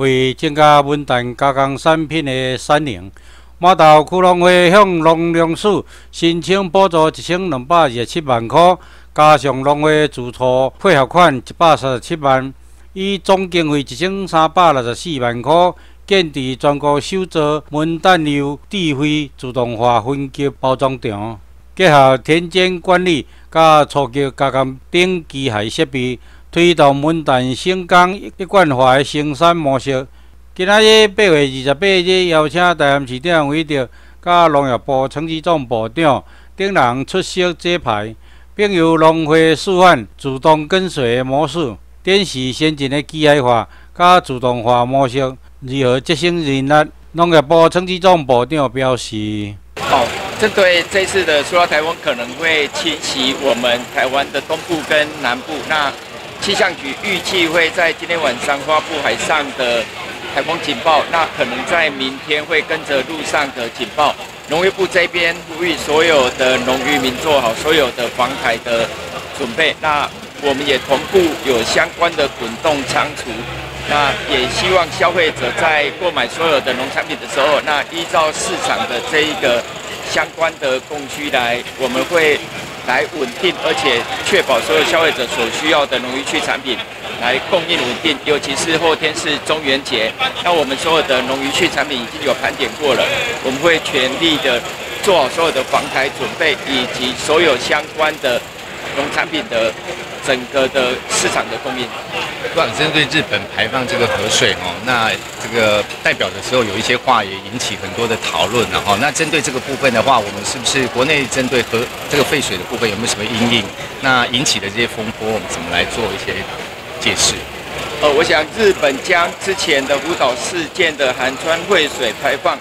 为增加文旦加工产品的产能，马头区农会向农粮署申请补助1227万元，加上农会自筹配合款137万，以总经费1364万元，建置全国首座文旦油智慧自动化分级包装场，结合田间管理甲初级加工等机械设备。 推动文旦省工一贯化的生产模式。今仔日8月28日，邀请台南市长委员甲农业部陈其总部长等人出席揭牌，并由农会示范自动跟随的模式，展示先进的机械化甲自动化模式如何节省人力。农业部陈其总部长表示：针对这次的塑料台风可能会侵袭我们台湾的东部跟南部，那 气象局预计会在今天晚上发布海上的台风警报，那可能在明天会跟着陆上的警报。农业部这边呼吁所有的农渔民做好所有的防台的准备。那我们也同步有相关的滚动仓储，那也希望消费者在购买所有的农产品的时候，那依照市场的这一个相关的供需来，我们会 来稳定，而且确保所有消费者所需要的农渔畜产品来供应稳定。尤其是后天是中元节，那我们所有的农渔畜产品已经有盘点过了，我们会全力的做好所有的防台准备，以及所有相关的农产品的整个的市场的供应。部长针对日本排放这个核水那这个代表的时候有一些话也引起很多的讨论了那针对这个部分的话，我们是不是国内针对这个废水的部分有没有什么因应？那引起的这些风波，我们怎么来做一些解释？我想日本将之前的福岛事件的含川废水排放，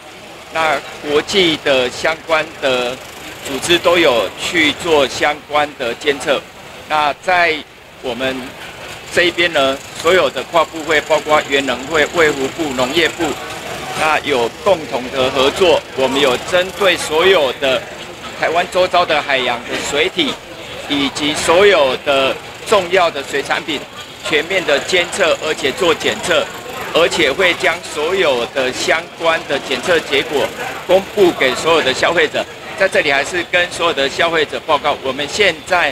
那国际的相关的组织都有去做相关的监测。那在我们 这一边呢，所有的跨部会，包括原能会、卫福部、农业部，那有共同的合作。我们有针对所有的台湾周遭的海洋的水体，以及所有的重要的水产品，全面的监测，而且做检测，而且会将所有的相关的检测结果公布给所有的消费者。在这里还是跟所有的消费者报告，我们现在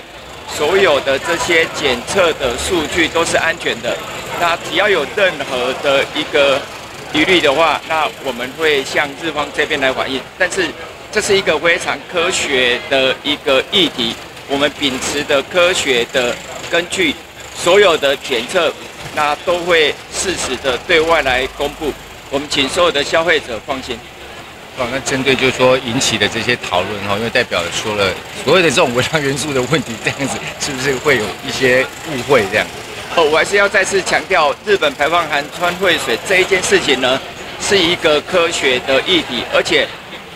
所有的这些检测的数据都是安全的。那只要有任何的一个疑虑的话，那我们会向日方这边来反映。但是这是一个非常科学的一个议题，我们秉持的科学的根据，所有的检测，那都会适时的对外来公布。我们请所有的消费者放心。 那针对就是说引起的这些讨论因为代表说了所谓的这种微量元素的问题，这样子是不是会有一些误会这样？我还是要再次强调，日本排放含川废水这一件事情呢，是一个科学的议题，而且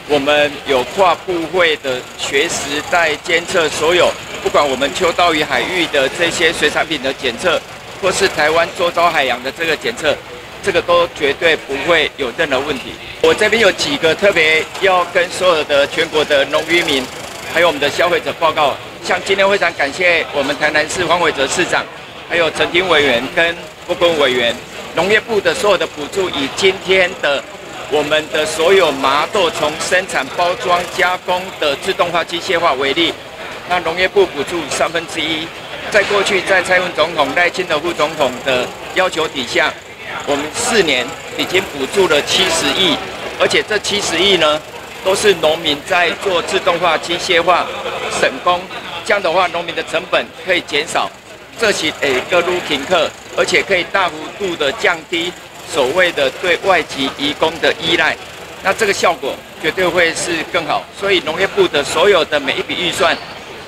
我们有跨部会的学时代监测所有，不管我们秋刀鱼海域的这些水产品的检测，或是台湾周遭海洋的这个检测， 这个都绝对不会有任何问题。我这边有几个特别要跟所有的全国的农渔民，还有我们的消费者报告。像今天非常感谢我们台南市黄伟哲市长，还有陈廷委员跟郭坤委员，农业部的所有的补助，以今天的我们的所有麻豆从生产、包装、加工的自动化、机械化为例，那农业部补助1/3。在过去在蔡英文总统、赖清德副总统的要求底下， 我们4年已经补助了70亿，而且这70亿呢，都是农民在做自动化、机械化、省工，这样的话，农民的成本可以减少，这些各路停课，而且可以大幅度的降低所谓的对外籍移工的依赖，那这个效果绝对会是更好。所以农业部的所有的每一笔预算，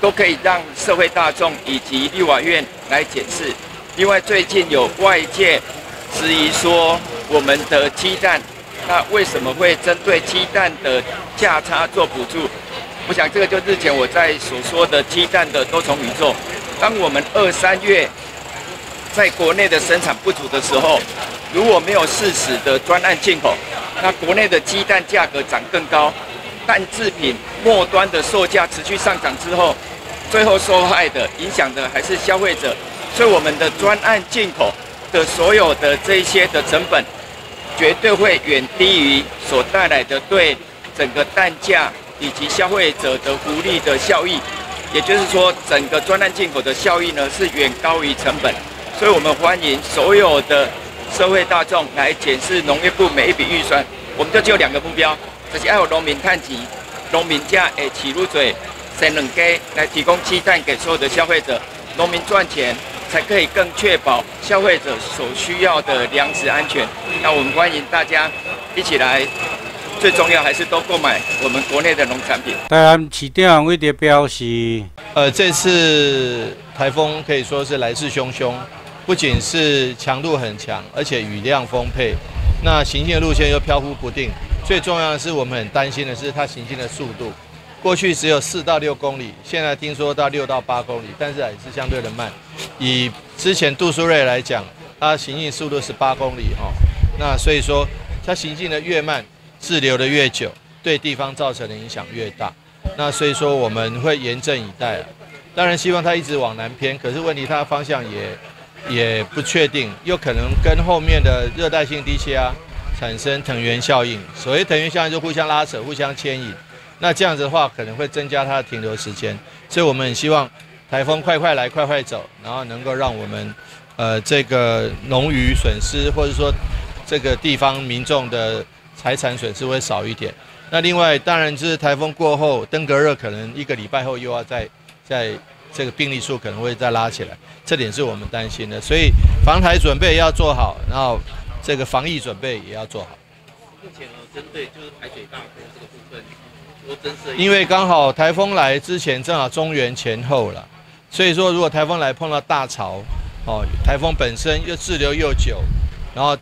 都可以让社会大众以及立法院来检视。另外，最近有外界 质疑说我们的鸡蛋，那为什么会针对鸡蛋的价差做补助？我想这个就日前我在所说的鸡蛋的多重宇宙。当我们2、3月在国内的生产不足的时候，如果没有适时的专案进口，那国内的鸡蛋价格涨更高，蛋制品末端的售价持续上涨之后，最后受害的、影响的还是消费者。所以我们的专案进口 的所有的这些的成本，绝对会远低于所带来的对整个蛋价以及消费者的福利的效益。也就是说，整个专案进口的效益呢是远高于成本，所以我们欢迎所有的社会大众来检视农业部每一笔预算。我们就只有2个目标，就是要有农民趁钱，农民价会起入嘴，生两家来提供鸡蛋给所有的消费者，农民赚钱才可以更确保消费者所需要的粮食安全。那我们欢迎大家一起来。最重要还是都购买我们国内的农产品。台南市长为了表示，这次台风可以说是来势汹汹，不仅是强度很强，而且雨量丰沛，那行进的路线又飘忽不定。最重要的是，我们很担心的是它行进的速度，过去只有4到6公里，现在听说到6到8公里，但是还是相对的慢。以之前杜苏芮来讲，它行进速度是8公里那所以说它行进的越慢，滞留的越久，对地方造成的影响越大。那所以说我们会严阵以待当然希望它一直往南偏，可是问题它的方向也不确定，又可能跟后面的热带性低气压产生藤原效应。所谓藤原效应就互相拉扯、互相牵引。那这样子的话，可能会增加它的停留时间。所以我们很希望台风快快来、快快走，然后能够让我们这个农渔损失，或者说这个地方民众的财产损失会少一点。那另外，当然就是台风过后，登革热可能1个礼拜后又要在这个病例数可能会再拉起来，这点是我们担心的。所以防台准备要做好，然后这个防疫准备也要做好。目前针对就是排水大坡这个部分，多增设，因为刚好台风来之前正好中元前后了，所以说如果台风来碰到大潮，台风本身又滞留又久，然后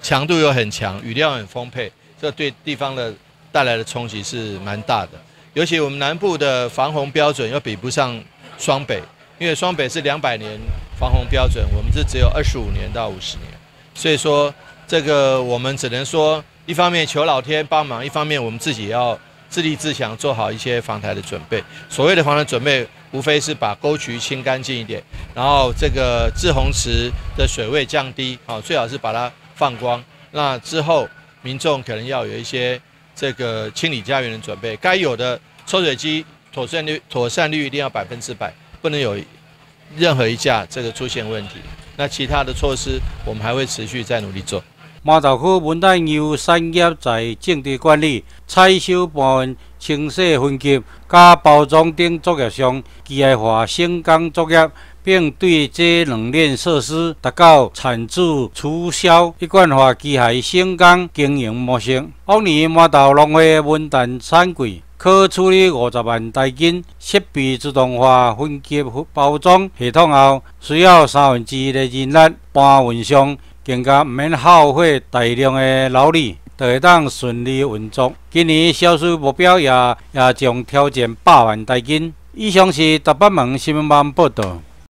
强度又很强，雨量很丰沛，这对地方的带来的冲击是蛮大的。尤其我们南部的防洪标准又比不上双北，因为双北是200年防洪标准，我们是只有25年到50年，所以说这个我们只能说，一方面求老天帮忙，一方面我们自己也要自立自强，做好一些防台的准备。所谓的防台准备，无非是把沟渠清干净一点，然后这个滞洪池的水位降低，最好是把它放光。那之后民众可能要有一些这个清理家园的准备，该有的抽水机妥善率一定要100%，不能有任何一架这个出现问题。那其他的措施我们还会持续再努力做。麻豆区文旦油产业在种植管理、采收部分清洗分级、加包装等作业上机械化省工作业，并对这2链设施达到产自促销一贯化机械省工经营模式。往年麻豆农会文旦产季可处理50万台斤设备自动化分级包装系统后，需要1/3的人力搬运上，更加不免耗费大量的劳力，就会当顺利运作。今年销售目标也将挑战100万台斤。以上是台北门新闻网报道。